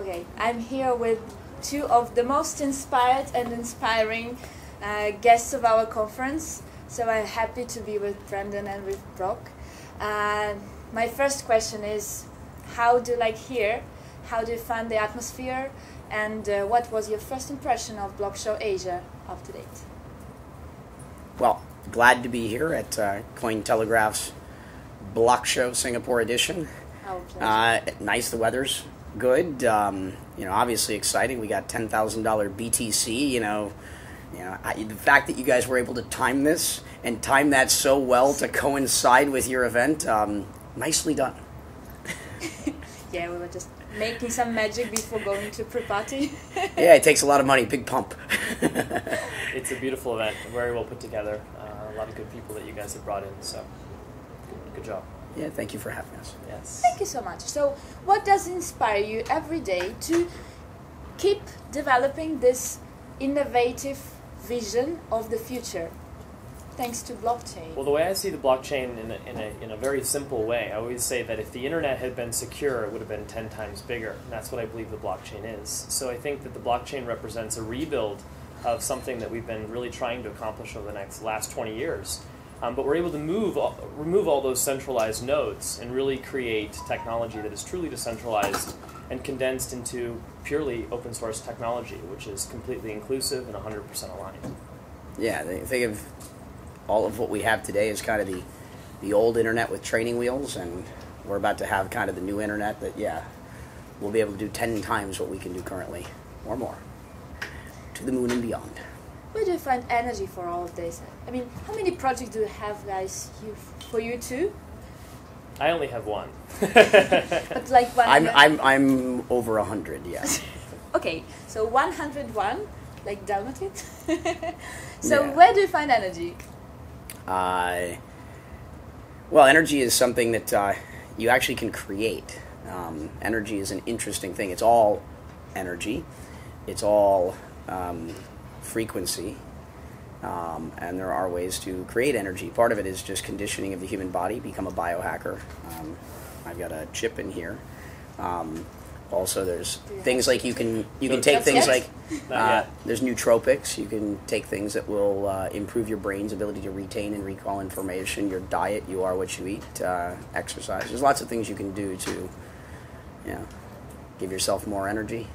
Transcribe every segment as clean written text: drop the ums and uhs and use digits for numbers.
Okay, I'm here with two of the most inspired and inspiring guests of our conference. So I'm happy to be with Brendan and with Brock. My first question is, how do you like here? How do you find the atmosphere? And what was your first impression of BlockShow Asia up to date? Well, glad to be here at Cointelegraph's BlockShow Singapore edition. Our pleasure. Nice, the weather's good. Obviously exciting. We got $10,000 BTC. The fact that you guys were able to time this and time that so well to coincide with your event, nicely done. Yeah, we were just making some magic before going to pre-party. Yeah, it takes a lot of money. Big pump. It's a beautiful event, very well put together. A lot of good people that you guys have brought in, so good job. Yeah, thank you for having us. Yes. Thank you so much. So what does inspire you every day to keep developing this innovative vision of the future, thanks to blockchain? Well, the way I see the blockchain in a very simple way, I always say that if the internet had been secure, it would have been 10 times bigger. And that's what I believe the blockchain is. So I think that the blockchain represents a rebuild of something that we've been really trying to accomplish over the last 20 years. But we're able to remove all those centralized nodes and really create technology that is truly decentralized and condensed into purely open source technology, which is completely inclusive and 100% aligned. Yeah, think of all of what we have today as kind of the old internet with training wheels, and we're about to have kind of the new internet that, we'll be able to do 10 times what we can do currently, or more, to the moon and beyond. Where do you find energy for all of this? I mean, how many projects do you have, guys, for you too? I only have one. But like one. I'm over 100, yeah. Okay, so 101, like Dalmatin. So Yeah. where do you find energy? Well, energy is something that you actually can create. Energy is an interesting thing. It's all energy. It's all frequency. And there are ways to create energy. Part of it is just conditioning of the human body, become a biohacker. I've got a chip in here. Also, there's things like you can take things like there's nootropics. You can take things that will improve your brain's ability to retain and recall information. Your diet, you are what you eat. Exercise. There's lots of things you can do to, give yourself more energy.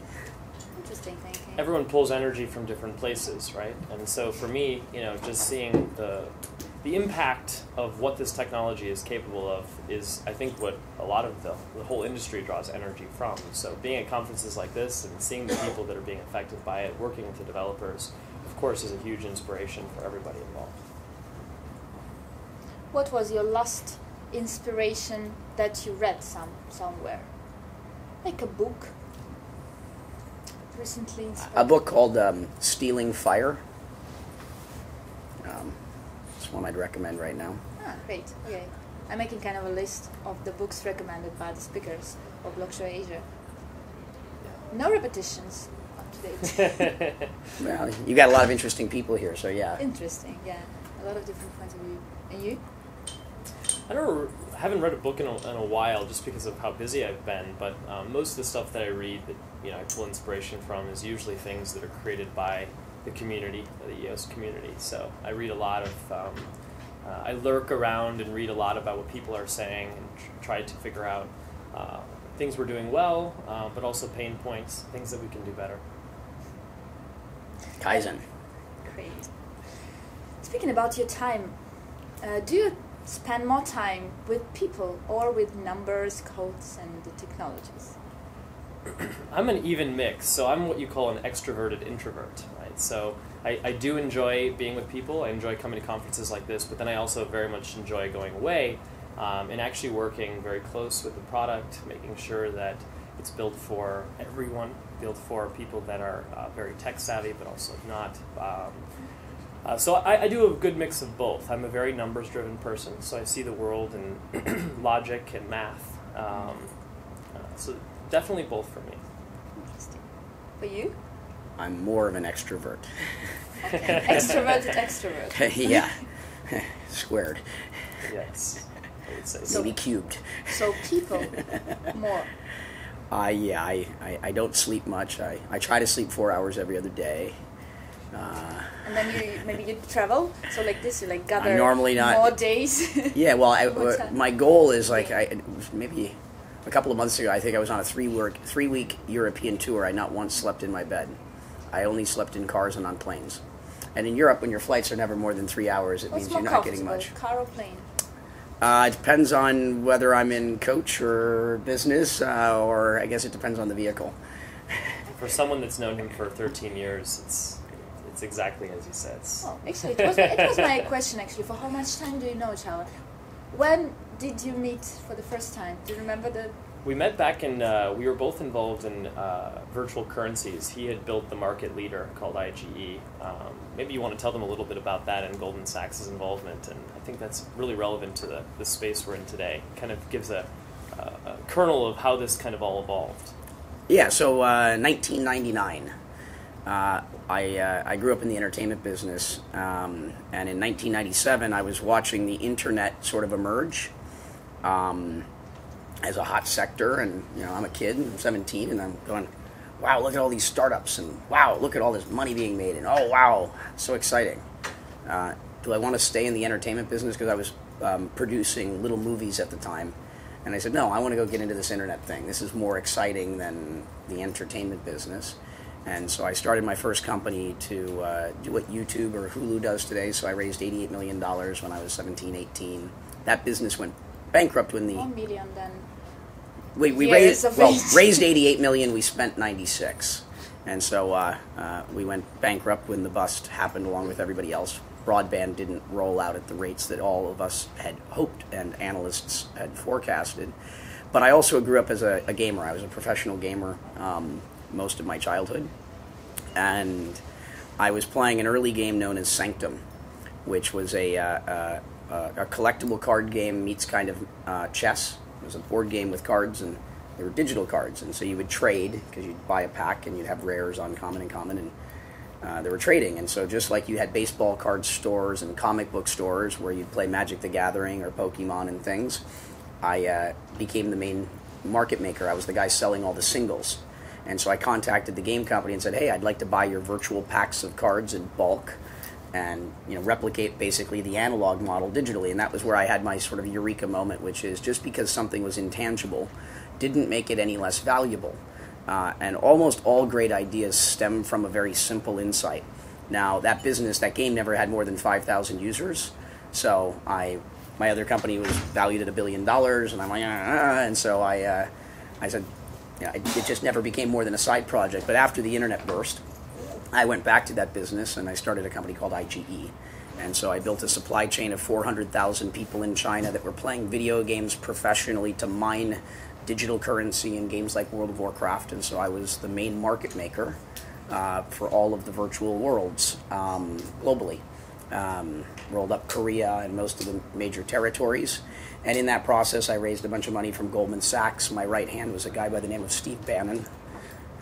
Interesting thinking. Everyone pulls energy from different places, right? And so for me, just seeing the impact of what this technology is capable of is, I think, what a lot of the whole industry draws energy from. So being at conferences like this and seeing the people that are being affected by it, working with the developers, of course, is a huge inspiration for everybody involved. What was your last inspiration that you read somewhere? Like a book? Recently inspired? A book called Stealing Fire. It's one I'd recommend right now. Ah, great. Okay. I'm making kind of a list of the books recommended by the speakers of BlockShow Asia. No repetitions up to date. Well, you got a lot of interesting people here, so yeah. Interesting, yeah. A lot of different points of view. And you? I haven't read a book in a while just because of how busy I've been, but most of the stuff that I read that I pull inspiration from is usually things that are created by the community, the EOS community. So I read a lot of, I lurk around and read a lot about what people are saying and try to figure out things we're doing well, but also pain points, things that we can do better. Kaizen. Great. Speaking about your time, do you spend more time with people or with numbers, codes, and the technologies? I'm an even mix, so I'm what you call an extroverted introvert, right? So I do enjoy being with people, I enjoy coming to conferences like this, but then I also very much enjoy going away and actually working very close with the product, making sure that it's built for everyone, built for people that are very tech savvy, but also not. So I do a good mix of both. I'm a very numbers-driven person, so I see the world in logic and math. So definitely both for me. Interesting. For you? I'm more of an extrovert. Okay. Extroverted extrovert. Yeah. Squared. Yes, I would say So, maybe cubed. So people more. I don't sleep much. I try to sleep 4 hours every other day. And then you travel, so like this, you like gather normally not, more days. Yeah, well, my goal is like maybe a couple of months ago, I think I was on a 3-week European tour. I not once slept in my bed. I only slept in cars and on planes. And in Europe, when your flights are never more than 3 hours, it means you're not getting much. Car or plane? It depends on whether I'm in coach or business, or I guess it depends on the vehicle. For someone that's known him for 13 years, it's exactly as he says. Oh, actually, it was my question, actually. For how much time do you know each other? When did you meet for the first time? Do you remember the... We met back in, we were both involved in virtual currencies. He had built the market leader called IGE. Maybe you want to tell them a little bit about that and Goldman Sachs' involvement, and I think that's really relevant to the space we're in today. Kind of gives a kernel of how this kind of all evolved. Yeah, so 1999. I grew up in the entertainment business, and in 1997 I was watching the internet sort of emerge as a hot sector, and I'm a kid, I'm 17, and I'm going, wow, look at all these startups, and wow, look at all this money being made, and oh wow, so exciting. Do I want to stay in the entertainment business? Because I was producing little movies at the time, and I said, no, I want to go get into this internet thing. This is more exciting than the entertainment business. And so I started my first company to do what YouTube or Hulu does today. So I raised $88 million when I was 17, 18. That business went bankrupt when the... 1 million then. We raised 88 million. We spent 96. And so we went bankrupt when the bust happened along with everybody else. Broadband didn't roll out at the rates that all of us had hoped and analysts had forecasted. But I also grew up as a gamer. I was a professional gamer most of my childhood, and I was playing an early game known as Sanctum, which was a collectible card game meets kind of chess. It was a board game with cards, and they were digital cards, and so you would trade because you'd buy a pack and you'd have rares, uncommon and common, and they were trading. And so just like you had baseball card stores and comic book stores where you'd play Magic the Gathering or Pokemon and things, I became the main market maker. I was the guy selling all the singles. And so I contacted the game company and said, hey, I'd like to buy your virtual packs of cards in bulk and replicate basically the analog model digitally. And that was where I had my sort of eureka moment, which is just because something was intangible didn't make it any less valuable. And almost all great ideas stem from a very simple insight. Now, that game never had more than 5,000 users. So my other company was valued at $1 billion, and I'm like, and so I said, it just never became more than a side project. But after the internet burst, I went back to that business and I started a company called IGE. And so I built a supply chain of 400,000 people in China that were playing video games professionally to mine digital currency in games like World of Warcraft. And so I was the main market maker for all of the virtual worlds globally. Rolled up Korea and most of the major territories. And in that process, I raised a bunch of money from Goldman Sachs. My right hand was a guy by the name of Steve Bannon,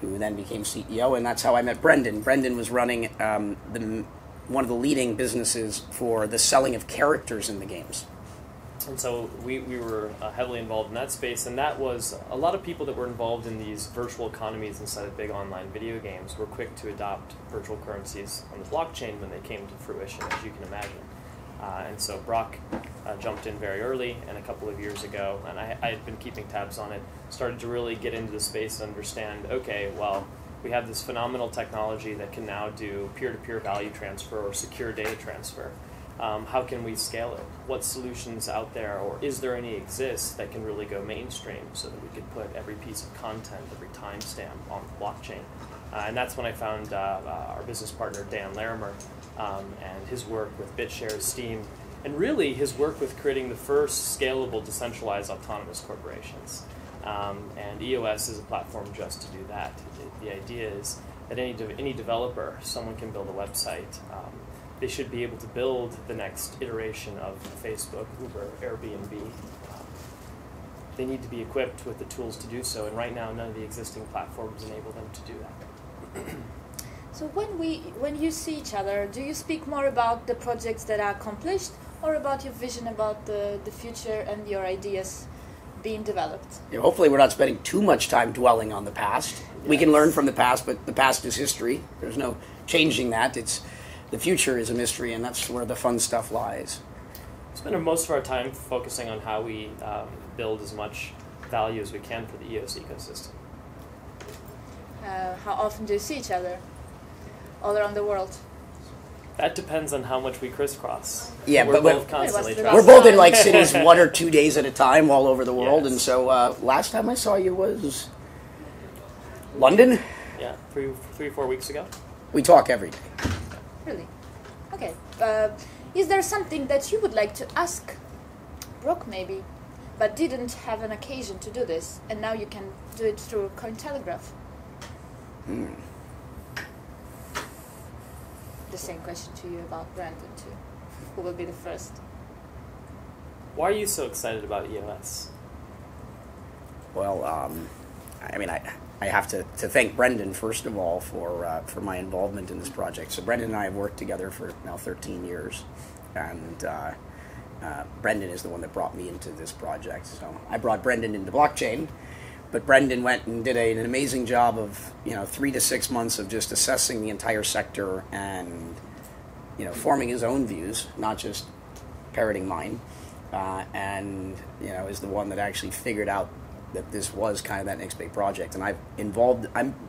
who then became CEO, and that's how I met Brendan. Brendan was running one of the leading businesses for the selling of characters in the games. And so we were heavily involved in that space, and that was a lot of people that were involved in these virtual economies inside of big online video games were quick to adopt virtual currencies on the blockchain when they came to fruition, as you can imagine. And so Brock jumped in very early, and a couple of years ago, and I had been keeping tabs on it, started to really get into the space and understand, okay, well, we have this phenomenal technology that can now do peer-to-peer value transfer or secure data transfer. How can we scale it? What solutions out there, or is there any exist that can really go mainstream so that we could put every piece of content, every timestamp on the blockchain? And that's when I found our business partner, Dan Larimer, and his work with BitShares, Steam, and really his work with creating the first scalable, decentralized autonomous corporations. And EOS is a platform just to do that. The idea is that any developer, someone can build a website. They should be able to build the next iteration of Facebook, Uber, Airbnb. They need to be equipped with the tools to do so, and right now none of the existing platforms enable them to do that. So when you see each other, do you speak more about the projects that are accomplished or about your vision about the future and your ideas being developed. Hopefully we're not spending too much time dwelling on the past. Yes. We can learn from the past, but the past is history. There's no changing that. The future is a mystery, and that's where the fun stuff lies. We spend most of our time focusing on how we build as much value as we can for the EOS ecosystem. How often do you see each other all around the world? That depends on how much we crisscross. Yeah, we're both constantly we're both in like cities 1 or 2 days at a time all over the world, yes. And so last time I saw you was London? Yeah, three, 4 weeks ago. We talk every day. Really? Okay. Is there something that you would like to ask Brock maybe, but didn't have an occasion to do this, and now you can do it through Cointelegraph? The same question to you about Brandon too. Who will be the first? Why are you so excited about EOS? Well, I mean, I have to thank Brendan first of all for my involvement in this project. So Brendan and I have worked together for now 13 years, and Brendan is the one that brought me into this project. So I brought Brendan into blockchain, but Brendan went and did an amazing job of 3 to 6 months of just assessing the entire sector and forming his own views, not just parroting mine, and is the one that actually figured out that this was kind of that next big project. And I'm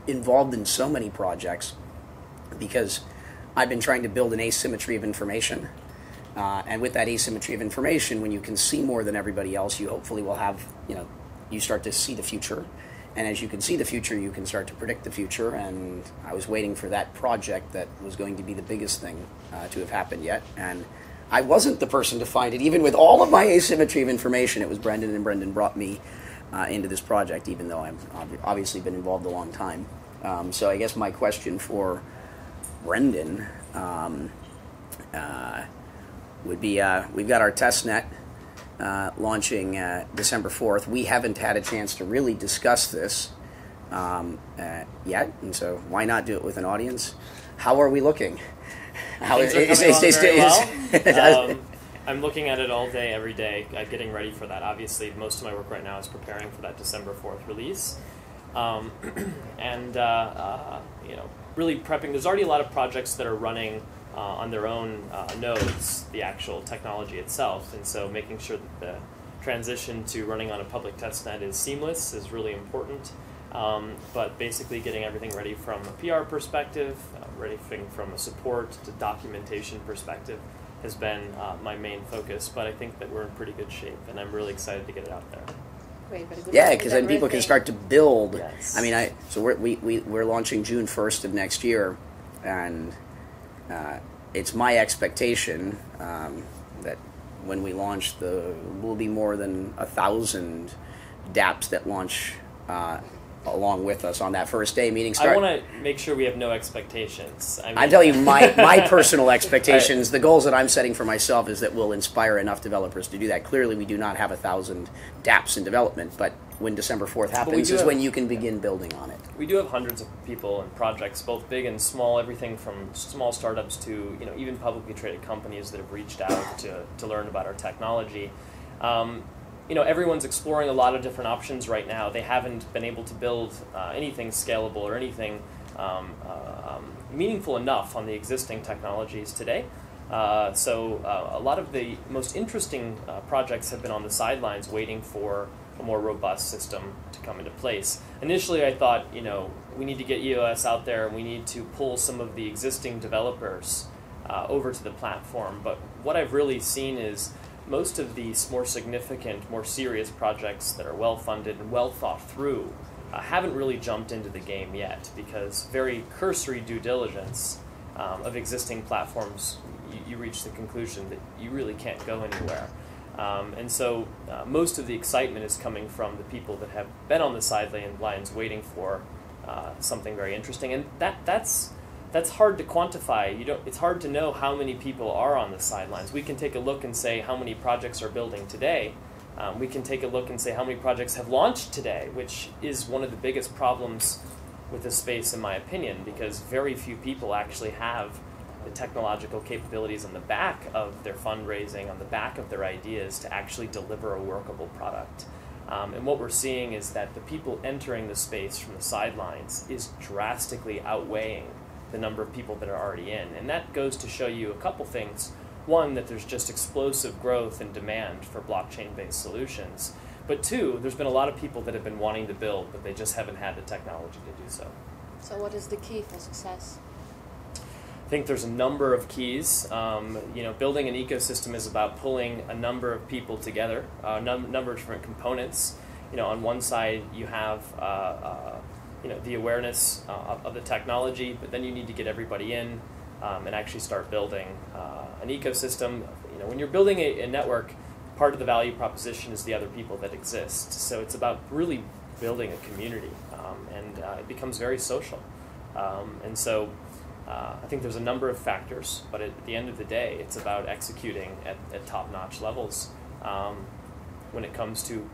involved in so many projects because I've been trying to build an asymmetry of information. And with that asymmetry of information, when you can see more than everybody else, you hopefully will have, you start to see the future. And as you can see the future, you can start to predict the future. And I was waiting for that project that was going to be the biggest thing to have happened yet. And I wasn't the person to find it. Even with all of my asymmetry of information, it was Brendan, and Brendan brought me into this project, even though I've obviously been involved a long time. So I guess my question for Brendan would be, we've got our testnet launching December 4th. We haven't had a chance to really discuss this yet, and so why not do it with an audience? How are we looking? I'm looking at it all day, every day, getting ready for that. Obviously, most of my work right now is preparing for that December 4th release. Really prepping. There's already a lot of projects that are running on their own nodes, the actual technology itself, and so making sure that the transition to running on a public testnet is seamless is really important. But basically getting everything ready from a PR perspective, everything from a support to documentation perspective has been my main focus, but I think that we're in pretty good shape, and I'm really excited to get it out there. Great, yeah, because then people can start to build. Yes. I mean, so we're launching June 1st of next year, and it's my expectation that when we launch, will be more than 1,000 dApps that launch along with us on that first day. Meaning, I want to make sure we have no expectations. I'm telling you my personal expectations. The goals that I'm setting for myself is that we'll inspire enough developers to do that. Clearly, we do not have 1,000 dApps in development, but when December 4th happens is when you can begin building on it. We do have hundreds of people and projects, both big and small, everything from small startups to even publicly traded companies that have reached out to learn about our technology. Everyone's exploring a lot of different options right now. They haven't been able to build anything scalable or anything meaningful enough on the existing technologies today. So a lot of the most interesting projects have been on the sidelines waiting for a more robust system to come into place. Initially, I thought, we need to get EOS out there and we need to pull some of the existing developers over to the platform. But what I've really seen is most of these more significant, more serious projects that are well-funded and well thought through haven't really jumped into the game yet, because very cursory due diligence of existing platforms, you reach the conclusion that you really can't go anywhere. And so most of the excitement is coming from the people that have been on the sidelines waiting for something very interesting. And that's hard to quantify. It's hard to know how many people are on the sidelines. We can take a look and say how many projects are building today. We can take a look and say how many projects have launched today, which is one of the biggest problems with this space, in my opinion, because very few people actually have the technological capabilities on the back of their fundraising, on the back of their ideas, to actually deliver a workable product. And what we're seeing is that the people entering the space from the sidelines is drastically outweighing the number of people that are already in. And that goes to show you a couple things. One, that there's just explosive growth and demand for blockchain-based solutions. But two, there's been a lot of people that have been wanting to build, but they just haven't had the technology to do so. So what is the key for success? I think there's a number of keys. Building an ecosystem is about pulling a number of people together, a number of different components. On one side you have the awareness of the technology, but then you need to get everybody in and actually start building an ecosystem. When you're building a network, part of the value proposition is the other people that exist. So it's about really building a community, and it becomes very social. I think there's a number of factors, but at the end of the day, it's about executing at top-notch levels when it comes to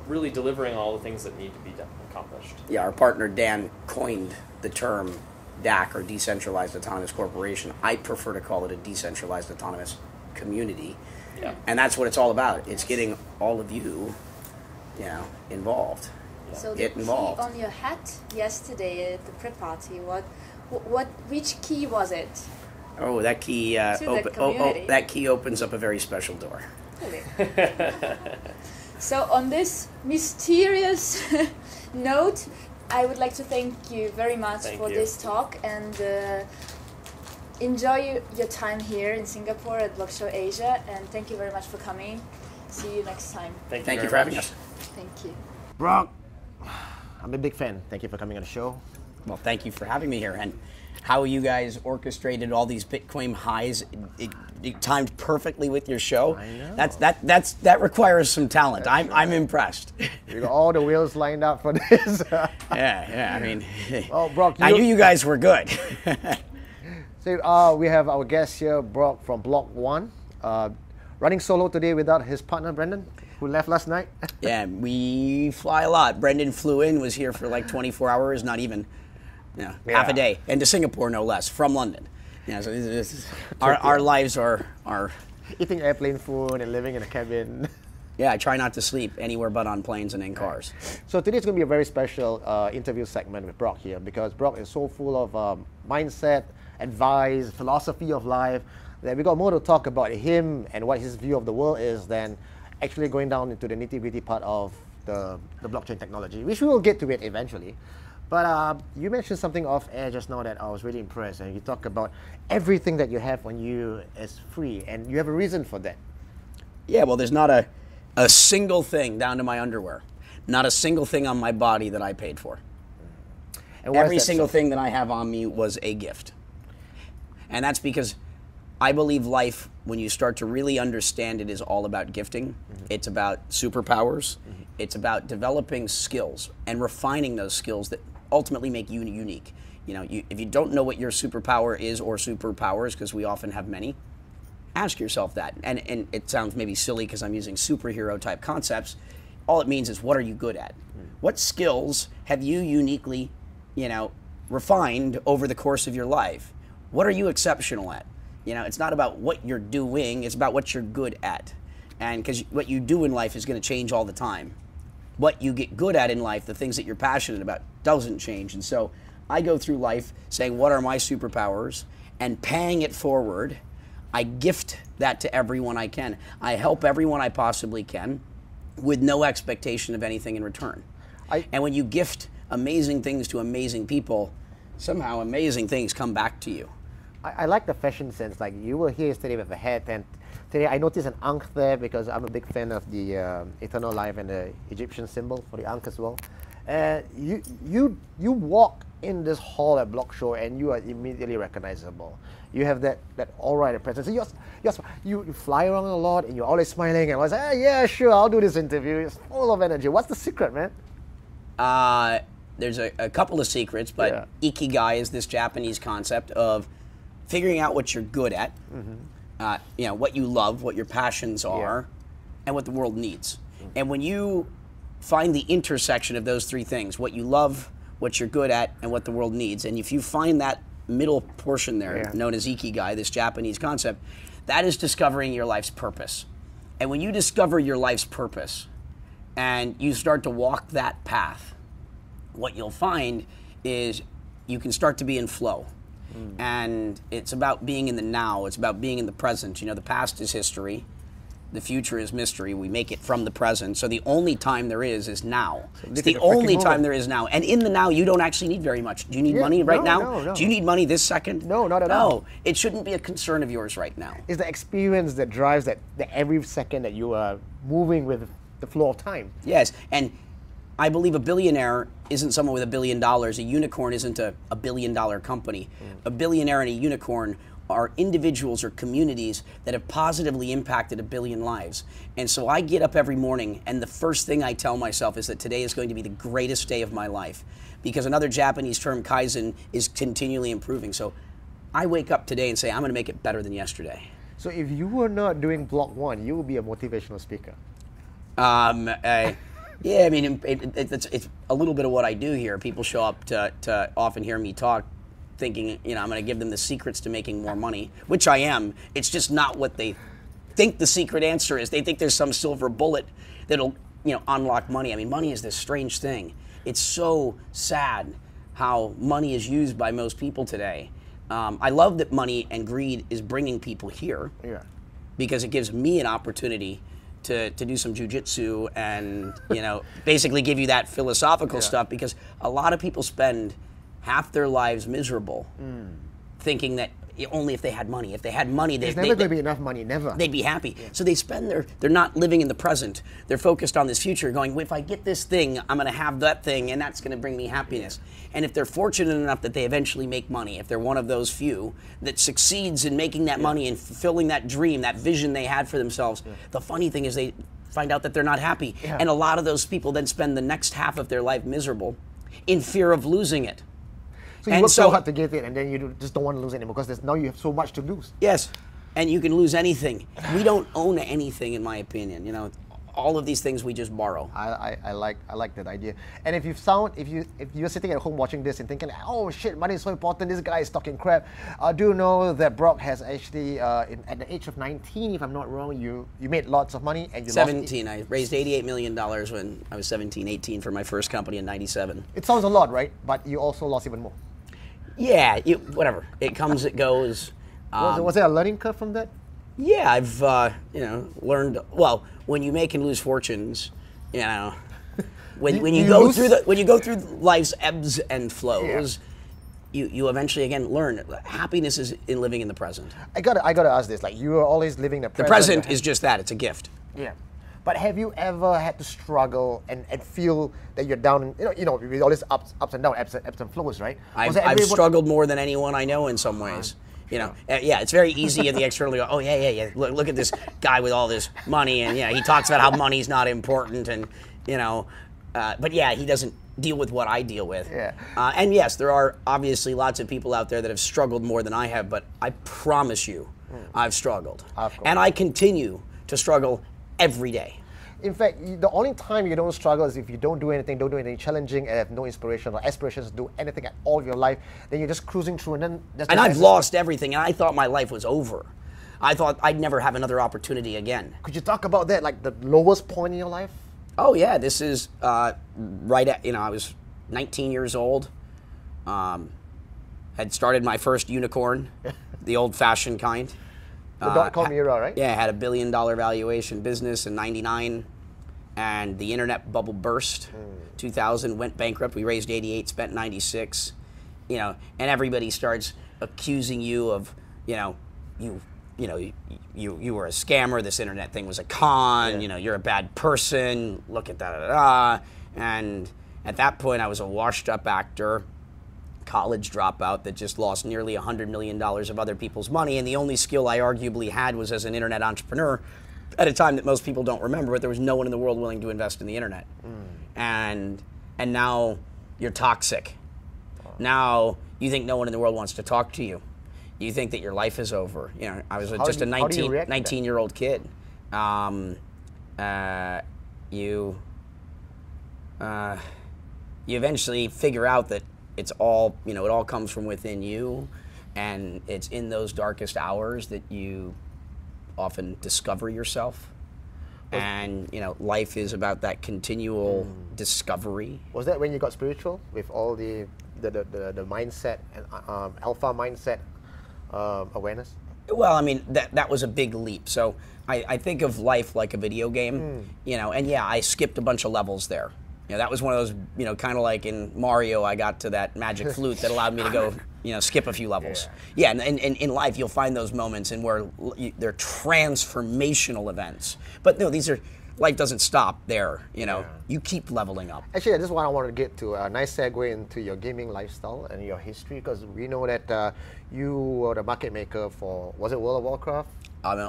really delivering all the things that need to be accomplished. Yeah, our partner Dan coined the term DAC, or Decentralized Autonomous Corporation. I prefer to call it a Decentralized Autonomous Community. Yeah. And that's what it's all about. It's getting all of you, involved. Yeah. So the Get involved. key on your hat yesterday at the pre-party, which key was it? Oh, that key! To the community. That key opens up a very special door. Really? So on this mysterious note, I would like to thank you very much for this talk, and enjoy your time here in Singapore at BlockShow Asia, and thank you very much for coming. See you next time. Thank you for having us. Thank you. Brock, I'm a big fan. Thank you for coming on the show. Well, thank you for having me here. And how you guys orchestrated all these Bitcoin highs, it timed perfectly with your show. I know. That requires some talent. I'm impressed. You got all the wheels lined up for this. Yeah. I mean, well, Brock, I knew you guys were good. So we have our guest here, Brock from Block.one, running solo today without his partner Brendan, who left last night. Yeah, we fly a lot. Brendan flew in, was here for like 24 hours, not even half a day, and to Singapore no less, from London. So our lives are eating airplane food and living in a cabin. Yeah, I try not to sleep anywhere but on planes and in cars. So today's going to be a very special interview segment with Brock here, because Brock is so full of mindset, advice, philosophy of life, that we got more to talk about him and what his view of the world is than actually going down into the nitty-gritty part of the blockchain technology, which we will get to it eventually. But you mentioned something off air just now that I was really impressed, and you talk about everything that you have on you is free, and you have a reason for that. Yeah, well, there's not a single thing down to my underwear, not a single thing on my body that I paid for. And every single thing that I have on me was a gift. And that's because I believe life, when you start to really understand it, is all about gifting. Mm-hmm. It's about superpowers. Mm-hmm. It's about developing skills and refining those skills that ultimately make you unique. If you don't know what your superpower is or superpowers, because we often have many, ask yourself that. And it sounds maybe silly because I'm using superhero type concepts. All it means is, what are you good at? Mm-hmm. What skills have you uniquely, refined over the course of your life? What are you exceptional at? It's not about what you're doing, it's about what you're good at. And because what you do in life is going to change all the time. What you get good at in life, the things that you're passionate about, doesn't change. And so I go through life saying, what are my superpowers? And paying it forward. I gift that to everyone I can. I help everyone I possibly can with no expectation of anything in return. And when you gift amazing things to amazing people, somehow amazing things come back to you. I like the fashion sense. Like, you were here yesterday with a hat, and today I noticed an ankh there because I'm a big fan of the eternal life and the Egyptian symbol for the ankh as well. You walk in this hall at BlockShow and you are immediately recognizable. You have that aura and presence. You fly around a lot and you're always smiling and I was like, yeah, sure, I'll do this interview. It's full of energy. What's the secret, man? There's a couple of secrets, but Ikigai is this Japanese concept of figuring out what you're good at, what you love, what your passions are, and what the world needs. And when you find the intersection of those three things, what you love, what you're good at, and what the world needs, and if you find that middle portion there, known as Ikigai, this Japanese concept, that is discovering your life's purpose. And when you discover your life's purpose, and you start to walk that path, what you'll find is you can start to be in flow. And it's about being in the now. It's about being in the present. You know, the past is history. The future is mystery. We make it from the present. So the only time there is now. So it's the only time there is now. And in the now, you don't actually need very much. Do you need money right now? No. Do you need money this second? No, not at all. No, it shouldn't be a concern of yours right now. It's the experience that drives that every second that you are moving with the flow of time. Yes, and I believe a billionaire isn't someone with $1 billion. A unicorn isn't a $1 billion company. A billionaire and a unicorn are individuals or communities that have positively impacted 1 billion lives. And so I get up every morning, and the first thing I tell myself is that today is going to be the greatest day of my life, because another Japanese term, kaizen, is continually improving. So I wake up today and say, I'm going to make it better than yesterday. So if you were not doing Block.one, you would be a motivational speaker. Yeah, I mean, it's a little bit of what I do here. People show up to often hear me talk thinking, you know, I'm going to give them the secrets to making more money, which I am. It's just not what they think the secret answer is. They think there's some silver bullet that'll, you know, unlock money. I mean, money is this strange thing. It's so sad how money is used by most people today. I love that money and greed is bringing people here, because it gives me an opportunity to do some jujitsu and, you know, basically give you that philosophical stuff, because a lot of people spend half their lives miserable thinking that only if they had money. If they had money, there's never going to be enough money, never. They'd be happy. So they spend they're not living in the present. They're focused on this future, going, if I get this thing, I'm going to have that thing, and that's going to bring me happiness. And if they're fortunate enough that they eventually make money, if they're one of those few that succeeds in making that money and fulfilling that dream, that vision they had for themselves, the funny thing is they find out that they're not happy. And a lot of those people then spend the next half of their life miserable in fear of losing it. So you work so hard to get it, and then you just don't want to lose it anymore, because now you have so much to lose. Yes, and you can lose anything. We don't own anything, in my opinion. You know, all of these things we just borrow. I like that idea. And if you're sitting at home watching this and thinking, oh shit, money is so important, this guy is talking crap, do know that Brock has actually, at the age of 19, if I'm not wrong, you made lots of money, and you 17. I raised $88 million when I was 17, 18 for my first company in '97. It sounds a lot, right? But you also lost even more. Yeah, whatever. It comes, it goes. Was there a learning curve from that? Yeah, I've you know, learned. Well, when you make and lose fortunes, you know, when you go through life's ebbs and flows, you eventually again learn happiness is in living in the present. I gotta ask this. Like, you are always living the present. The present is just that. It's a gift. Yeah. But have you ever had to struggle and feel that you're down, you know, with all these ups and downs, ebbs and flows, right? I've struggled more than anyone I know in some ways. You know, yeah, it's very easy in the external to go, oh, yeah. Look at this guy with all this money, and, yeah, he talks about how money's not important, and, you know, but, yeah, he doesn't deal with what I deal with. Yeah. And, yes, there are obviously lots of people out there that have struggled more than I have, but I promise you I've struggled. Of course. And I continue to struggle every day. In fact, the only time you don't struggle is if you don't do anything challenging, and have no inspiration or aspirations to do anything at all in your life. Then you're just cruising through, and then I've lost everything, and I thought my life was over. I thought I'd never have another opportunity again. Could you talk about that, like the lowest point in your life? Oh yeah, this is right at, you know, I was 19 years old. Had started my first unicorn, the old-fashioned kind. The dot-com era, right? Yeah, had $1 billion valuation business in '99, and the internet bubble burst. 2000 went bankrupt. We raised 88, spent 96. You know, and everybody starts accusing you of, you know, you were a scammer. This internet thing was a con. You know, you're a bad person. Look at that. And at that point, I was a washed-up actor, college dropout that just lost nearly $100 million of other people's money, and the only skill I arguably had was as an internet entrepreneur at a time that most people don't remember, but there was no one in the world willing to invest in the internet. And now you're toxic. Now you think no one in the world wants to talk to you. You think that your life is over. You know, I was just a 19-year-old kid. You eventually figure out that it's all, you know, it all comes from within you, and it's in those darkest hours that you often discover yourself. And life is about that continual discovery. Was that when you got spiritual with all the mindset and alpha mindset awareness? Well, I mean that was a big leap. So I think of life like a video game, and yeah, I skipped a bunch of levels there. That was one of those, kind of like in Mario, I got to that magic flute that allowed me to go, skip a few levels. Yeah, and in life, you'll find those moments in where they're transformational events. But no, life doesn't stop there, You keep leveling up. Actually, this is what I wanted to get to. A nice segue into your gaming lifestyle and your history, because we know that you were the market maker for, was it World of Warcraft?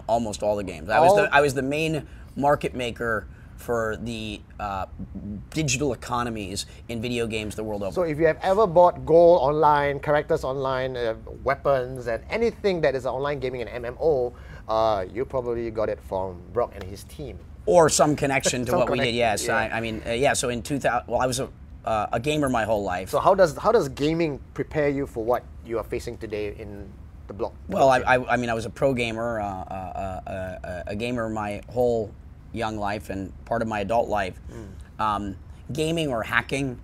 Almost all the games. I was the main market maker for the digital economies in video games the world over. So if you have ever bought gold online, characters online, weapons, and anything that is online gaming and MMO, you probably got it from Brock and his team. Or some connection to what we did, yes. Yeah. So in 2000, I was a gamer my whole life. So how does gaming prepare you for what you are facing today in the block? Well, I was a pro gamer, a gamer my whole young life and part of my adult life. Gaming or hacking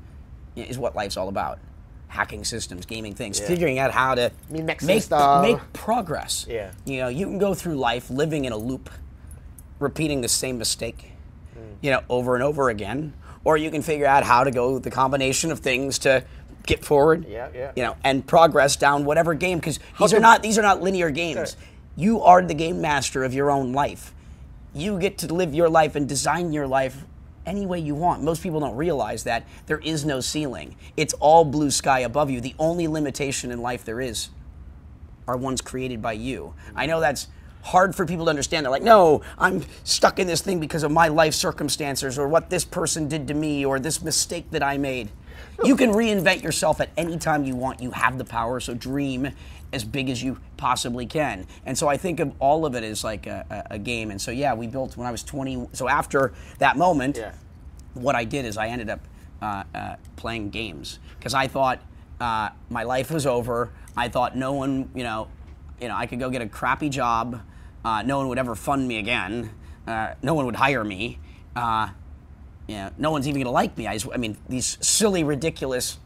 is what life's all about. Hacking systems, gaming things, figuring out how to make progress. Yeah. You can go through life living in a loop, repeating the same mistake, over and over again, or you can figure out how to go the combination of things to get forward, and progress down whatever game, because these are not linear games. Sure. You are the game master of your own life. You get to live your life and design your life any way you want. Most people don't realize that there is no ceiling. It's all blue sky above you. The only limitation in life there is are ones created by you. I know that's hard for people to understand. They're like, no, I'm stuck in this thing because of my life circumstances or what this person did to me or this mistake that I made. You can reinvent yourself at any time you want. You have the power, so dream as big as you possibly can. And so I think of all of it as like a game. And so yeah, we built when I was 20. So after that moment, what I did is I ended up playing games because I thought my life was over. I thought no one, I could go get a crappy job. No one would ever fund me again. No one would hire me. No one's even going to like me. I mean, these silly, ridiculous,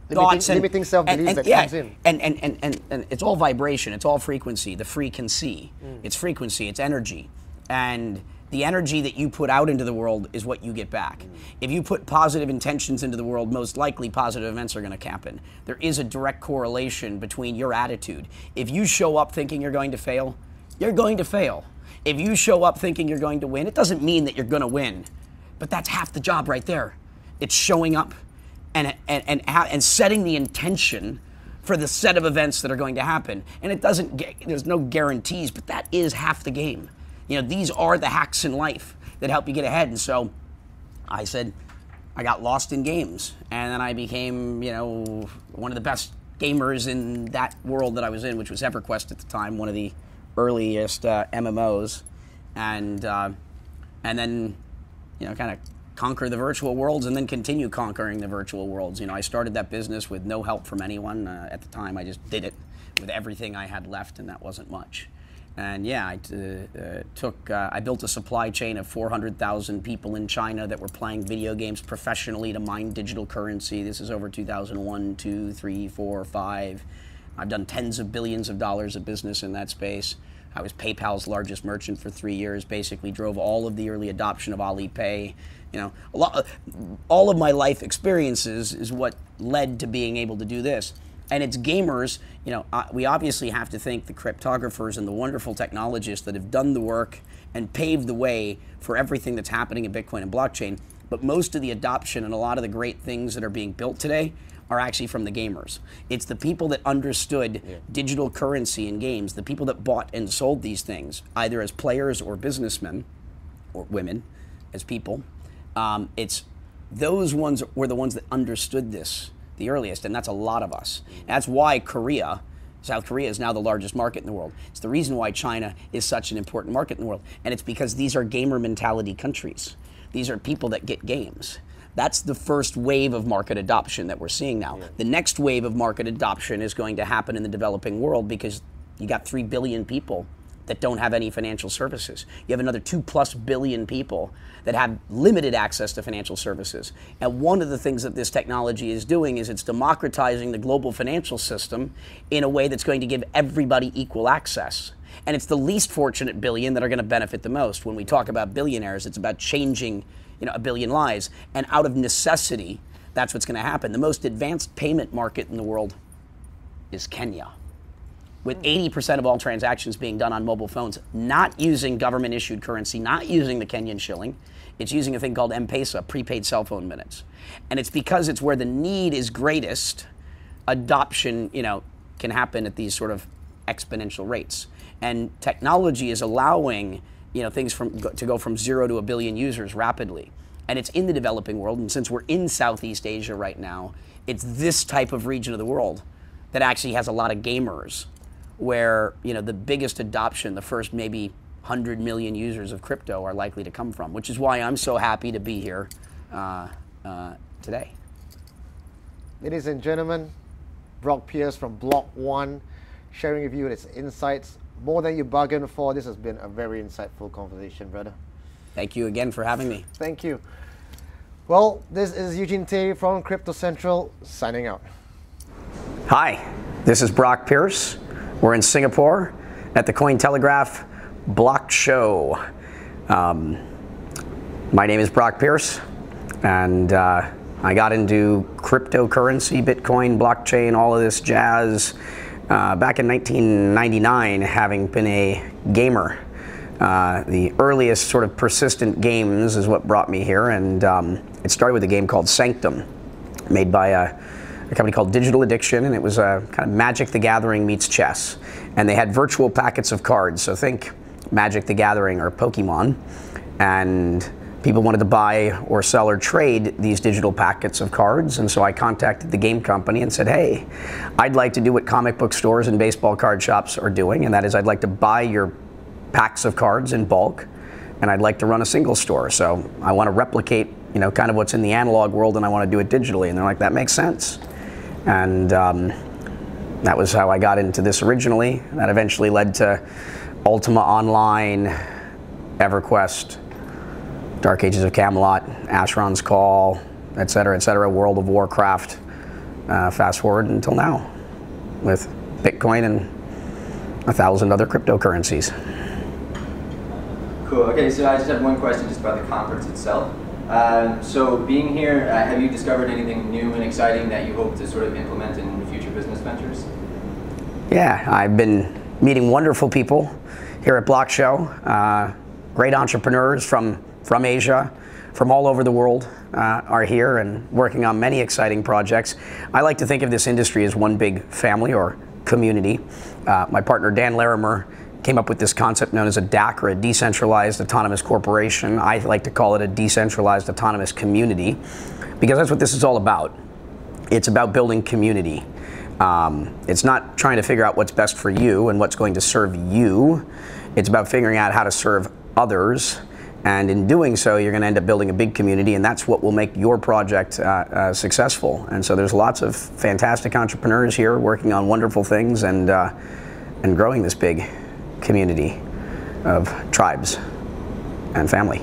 thoughts and limiting self-belief that comes in. And it's all vibration. It's all frequency. The free can see. It's frequency. It's energy. And the energy that you put out into the world is what you get back. If you put positive intentions into the world, most likely positive events are going to happen. There is a direct correlation between your attitude. If you show up thinking you're going to fail, you're going to fail. If you show up thinking you're going to win, it doesn't mean that you're going to win. But that's half the job right there. It's showing up and setting the intention for the set of events that are going to happen. And there's no guarantees, but that is half the game. These are the hacks in life that help you get ahead. And so I said, I got lost in games. And then I became, one of the best gamers in that world that I was in, which was EverQuest at the time, one of the earliest MMOs. And then, kind of conquer the virtual worlds and then continue conquering the virtual worlds. I started that business with no help from anyone. At the time, I just did it with everything I had left, and that wasn't much. And yeah, I built a supply chain of 400,000 people in China that were playing video games professionally to mine digital currency. This is over 2001, 2, 3, 4, 5. I've done tens of billions of dollars of business in that space. I was PayPal's largest merchant for 3 years, basically drove all of the early adoption of Alipay. All of my life experiences is what led to being able to do this. And it's gamers, we obviously have to thank the cryptographers and the wonderful technologists that have done the work and paved the way for everything that's happening in Bitcoin and blockchain. But most of the adoption and a lot of the great things that are being built today are actually from the gamers. It's the people that understood digital currency in games, the people that bought and sold these things, either as players or businessmen, or women, as people. It's those ones were the ones that understood this the earliest, and that's a lot of us. That's why South Korea is now the largest market in the world. It's the reason why China is such an important market in the world, and it's because these are gamer mentality countries. These are people that get games. That's the first wave of market adoption that we're seeing now. The next wave of market adoption is going to happen in the developing world because you got 3 billion people that don't have any financial services. You have another 2+ billion people that have limited access to financial services. And one of the things that this technology is doing is it's democratizing the global financial system in a way that's going to give everybody equal access. And it's the least fortunate billion that are going to benefit the most. When we talk about billionaires, it's about changing, a billion lives. And out of necessity, that's what's going to happen. The most advanced payment market in the world is Kenya, with 80% of all transactions being done on mobile phones, not using government-issued currency, not using the Kenyan shilling. It's using a thing called M-Pesa, prepaid cell phone minutes. And it's because it's where the need is greatest, adoption, can happen at these sort of exponential rates. And technology is allowing, things to go from 0 to 1 billion users rapidly. And it's in the developing world, and since we're in Southeast Asia right now, it's this type of region of the world that actually has a lot of gamers, where the biggest adoption, the first maybe 100 million users of crypto are likely to come from, which is why I'm so happy to be here today. Ladies and gentlemen, Brock Pierce from Block.one, sharing with you his insights. More than you bargained for. This has been a very insightful conversation, brother. Thank you again for having me. Thank you. Well, this is Eugene Tay from Crypto Central, signing out. Hi, this is Brock Pierce. We're in Singapore at the Cointelegraph BlockShow. My name is Brock Pierce, and I got into cryptocurrency, Bitcoin, blockchain, all of this jazz back in 1999, having been a gamer. The earliest sort of persistent games is what brought me here, and it started with a game called Sanctum, made by a company called Digital Addiction, and it was a kind of Magic the Gathering meets chess. And they had virtual packets of cards, so think Magic the Gathering or Pokemon, and people wanted to buy or sell or trade these digital packets of cards. And so I contacted the game company and said, hey, I'd like to do what comic book stores and baseball card shops are doing, and that is I'd like to buy your packs of cards in bulk, and I'd like to run a single store. So I want to replicate, kind of what's in the analog world, and I want to do it digitally. And they're like, that makes sense. And that was how I got into this originally. That eventually led to Ultima Online, EverQuest, Dark Ages of Camelot, Asheron's Call, et cetera, World of Warcraft. Fast forward until now, with Bitcoin and 1,000 other cryptocurrencies. Cool. Okay, so I just have one question just about the conference itself. So being here, have you discovered anything new and exciting that you hope to sort of implement in future business ventures? Yeah, I've been meeting wonderful people here at BlockShow. Great entrepreneurs from Asia, from all over the world are here and working on many exciting projects. I like to think of this industry as one big family or community. My partner Dan Larimer came up with this concept known as a DAC, or a Decentralized Autonomous Corporation. I like to call it a Decentralized Autonomous Community, because that's what this is all about. It's about building community. It's not trying to figure out what's best for you and what's going to serve you. It's about figuring out how to serve others. And in doing so, you're going to end up building a big community, and that's what will make your project successful. And so there's lots of fantastic entrepreneurs here working on wonderful things and growing this big community of tribes and family.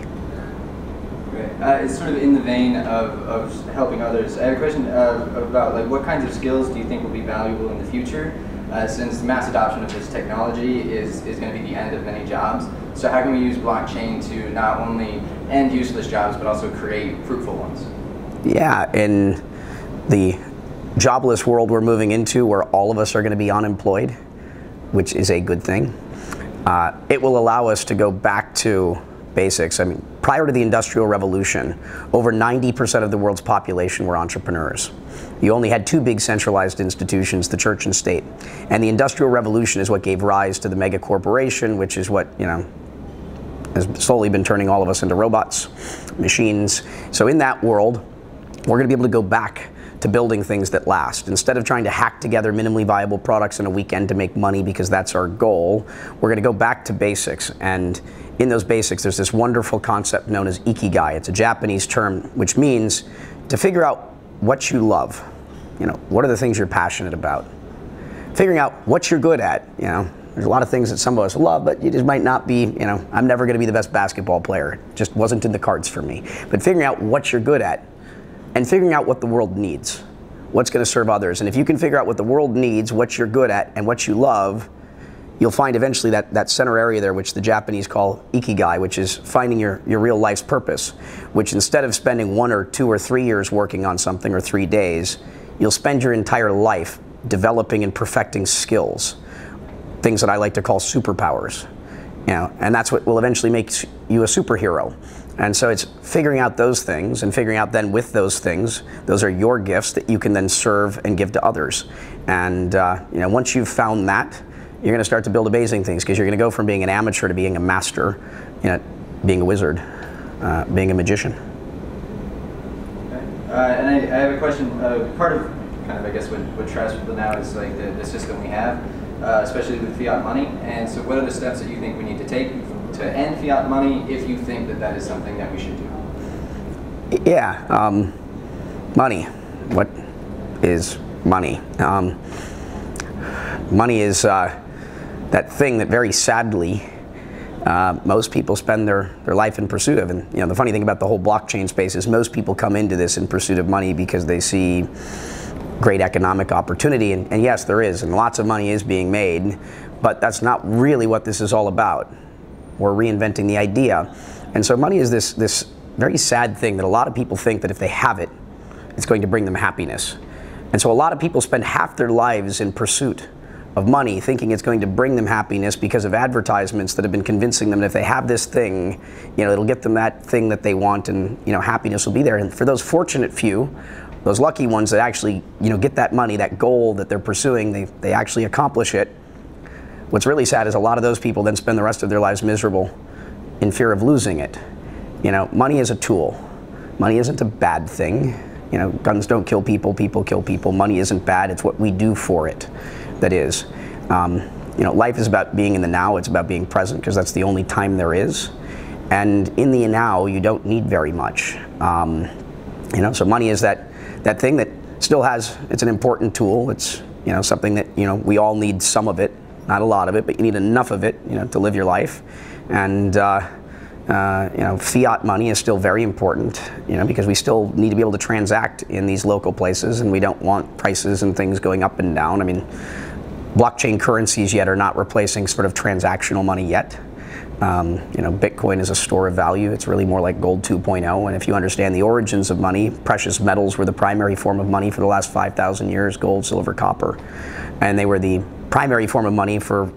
Great. It's sort of in the vein of helping others. I have a question about what kinds of skills do you think will be valuable in the future, since the mass adoption of this technology is going to be the end of many jobs. So how can we use blockchain to not only end useless jobs but also create fruitful ones? Yeah, in the jobless world we're moving into, where all of us are going to be unemployed, which is a good thing, it will allow us to go back to basics. I mean, prior to the Industrial Revolution, over 90% of the world's population were entrepreneurs. You only had two big centralized institutions, the church and state. And the Industrial Revolution is what gave rise to the mega corporation, which is what, has slowly been turning all of us into robots, machines. So in that world, we're going to be able to go back to building things that last. Instead of trying to hack together minimally viable products in a weekend to make money because that's our goal, we're going to go back to basics. And in those basics, there's this wonderful concept known as Ikigai. It's a Japanese term which means to figure out what you love. What are the things you're passionate about? Figuring out what you're good at. There's a lot of things that some of us love, but you just might not be, you know, I'm never going to be the best basketball player. It just wasn't in the cards for me. But figuring out what you're good at and figuring out what the world needs, what's going to serve others. And if you can figure out what the world needs, what you're good at, and what you love, you'll find eventually that center area there, which the Japanese call Ikigai, which is finding your real life's purpose, which instead of spending 1 or 2 or 3 years working on something or 3 days, you'll spend your entire life developing and perfecting skills, things that I like to call superpowers. You know, and that's what will eventually make you a superhero. And so it's figuring out those things and figuring out then with those things, those are your gifts that you can then serve and give to others. And you know, once you've found that, you're going to start to build amazing things, because you're going to go from being an amateur to being a master, you know, being a wizard, being a magician. Okay. And I have a question. Part of kind of, I guess, what traps people now is like the system we have, especially with fiat money. And so what are the steps that you think we need to take to end fiat money, if you think that that is something that we should do? Yeah. Money. What is money? Money is that thing that very sadly most people spend their life in pursuit of. And you know, the funny thing about the whole blockchain space is most people come into this in pursuit of money because they see great economic opportunity, and yes, there is, and lots of money is being made, but that's not really what this is all about. We're reinventing the idea. And so money is this very sad thing that a lot of people think that if they have it, it's going to bring them happiness. And so a lot of people spend half their lives in pursuit of money, thinking it's going to bring them happiness because of advertisements that have been convincing them that if they have this thing, you know, it'll get them that thing that they want, and you know, happiness will be there. And for those fortunate few, those lucky ones that actually, you know, get that money, that goal that they're pursuing, they actually accomplish it. What's really sad is a lot of those people then spend the rest of their lives miserable in fear of losing it. You know, money is a tool. Money isn't a bad thing. You know, guns don't kill people, people kill people. Money isn't bad, it's what we do for it that is. You know, life is about being in the now, it's about being present, because that's the only time there is. And in the now, you don't need very much. You know, so money is that thing that still has, it's an important tool. It's, you know, something that, you know, we all need some of it, not a lot of it, but you need enough of it, you know, to live your life. And you know, fiat money is still very important, you know, because we still need to be able to transact in these local places, and we don't want prices and things going up and down. I mean, blockchain currencies yet are not replacing sort of transactional money yet. You know, Bitcoin is a store of value. It's really more like gold 2.0. And if you understand the origins of money, precious metals were the primary form of money for the last 5,000 years, gold, silver, copper. And they were the primary form of money for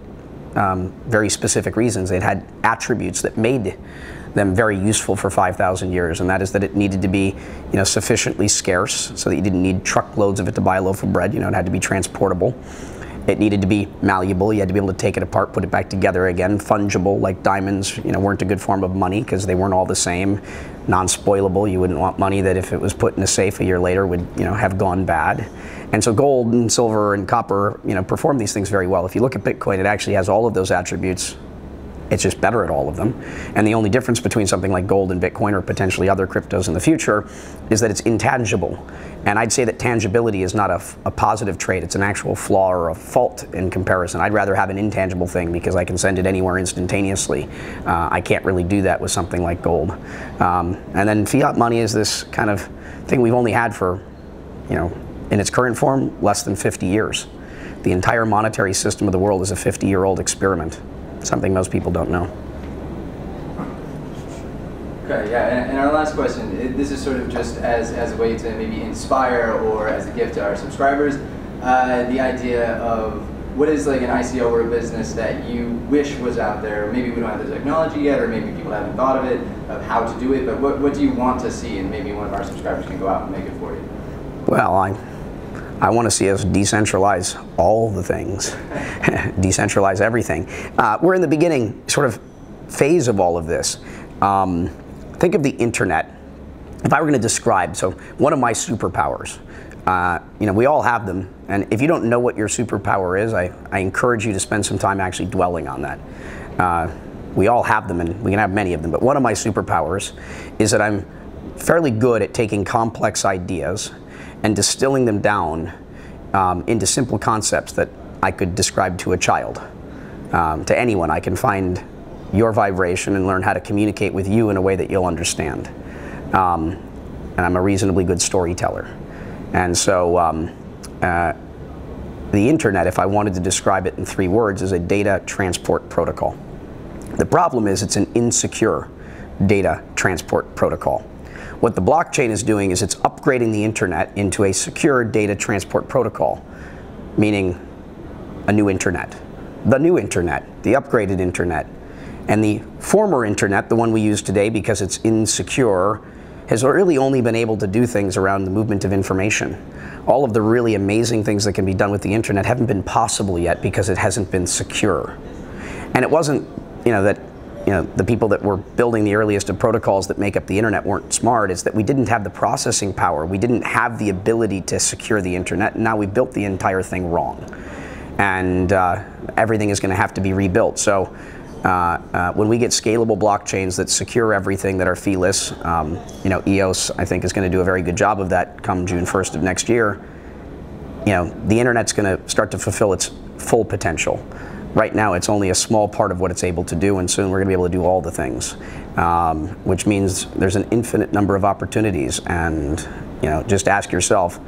very specific reasons. It had attributes that made them very useful for 5,000 years, and that is that it needed to be, you know, sufficiently scarce so that you didn't need truckloads of it to buy a loaf of bread. You know, it had to be transportable. It needed to be malleable. You had to be able to take it apart, put it back together again. Fungible, like diamonds, you know, weren't a good form of money because they weren't all the same. Non-spoilable. You wouldn't want money that if it was put in a safe a year later would, you know, have gone bad. And so gold and silver and copper, you know, perform these things very well. If you look at Bitcoin, it actually has all of those attributes. It's just better at all of them. And the only difference between something like gold and Bitcoin, or potentially other cryptos in the future, is that it's intangible. And I'd say that tangibility is not a positive trait. It's an actual flaw or a fault in comparison. I'd rather have an intangible thing because I can send it anywhere instantaneously. I can't really do that with something like gold. And then fiat money is this kind of thing we've only had for, you know, in its current form, less than 50 years. The entire monetary system of the world is a 50-year-old experiment. Something most people don't know. Okay, yeah, and our last question, this is sort of just as a way to maybe inspire or as a gift to our subscribers, the idea of what is like an ICO or a business that you wish was out there. Maybe we don't have the technology yet, or maybe people haven't thought of it, of how to do it, but what do you want to see, and maybe one of our subscribers can go out and make it for you? Well, I want to see us decentralize all the things, decentralize everything. We're in the beginning sort of phase of all of this. Think of the internet. If I were going to describe, so one of my superpowers, you know, we all have them, and if you don't know what your superpower is, I encourage you to spend some time actually dwelling on that. We all have them, and we can have many of them, but one of my superpowers is that I'm fairly good at taking complex ideas and distilling them down into simple concepts that I could describe to a child. to anyone. I can find your vibration and learn how to communicate with you in a way that you'll understand. And I'm a reasonably good storyteller. And so the internet, if I wanted to describe it in 3 words, is a data transport protocol. The problem is it's an insecure data transport protocol. What the blockchain is doing is it's upgrading the internet into a secure data transport protocol, meaning a new internet. The new internet, the upgraded internet. And the former internet, the one we use today because it's insecure, has really only been able to do things around the movement of information. All of the really amazing things that can be done with the internet haven't been possible yet because it hasn't been secure. And it wasn't, that the people that were building the earliest of protocols that make up the internet weren't smart. It's that we didn't have the processing power. We didn't have the ability to secure the internet. And now we built the entire thing wrong. And everything is going to have to be rebuilt. So when we get scalable blockchains that secure everything, that are feeless, EOS, I think, is going to do a very good job of that come June 1st of next year. The internet's going to start to fulfill its full potential. Right now, it's only a small part of what it's able to do, and soon we're going to be able to do all the things, which means there's an infinite number of opportunities. And just ask yourself,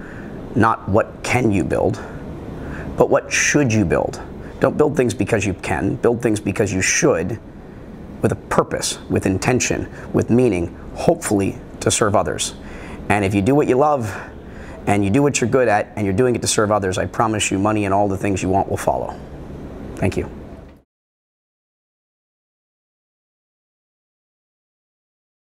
not what can you build, but what should you build? Don't build things because you can. Build things because you should, with a purpose, with intention, with meaning, hopefully to serve others. And if you do what you love, and you do what you're good at, and you're doing it to serve others, I promise you money and all the things you want will follow. Thank you.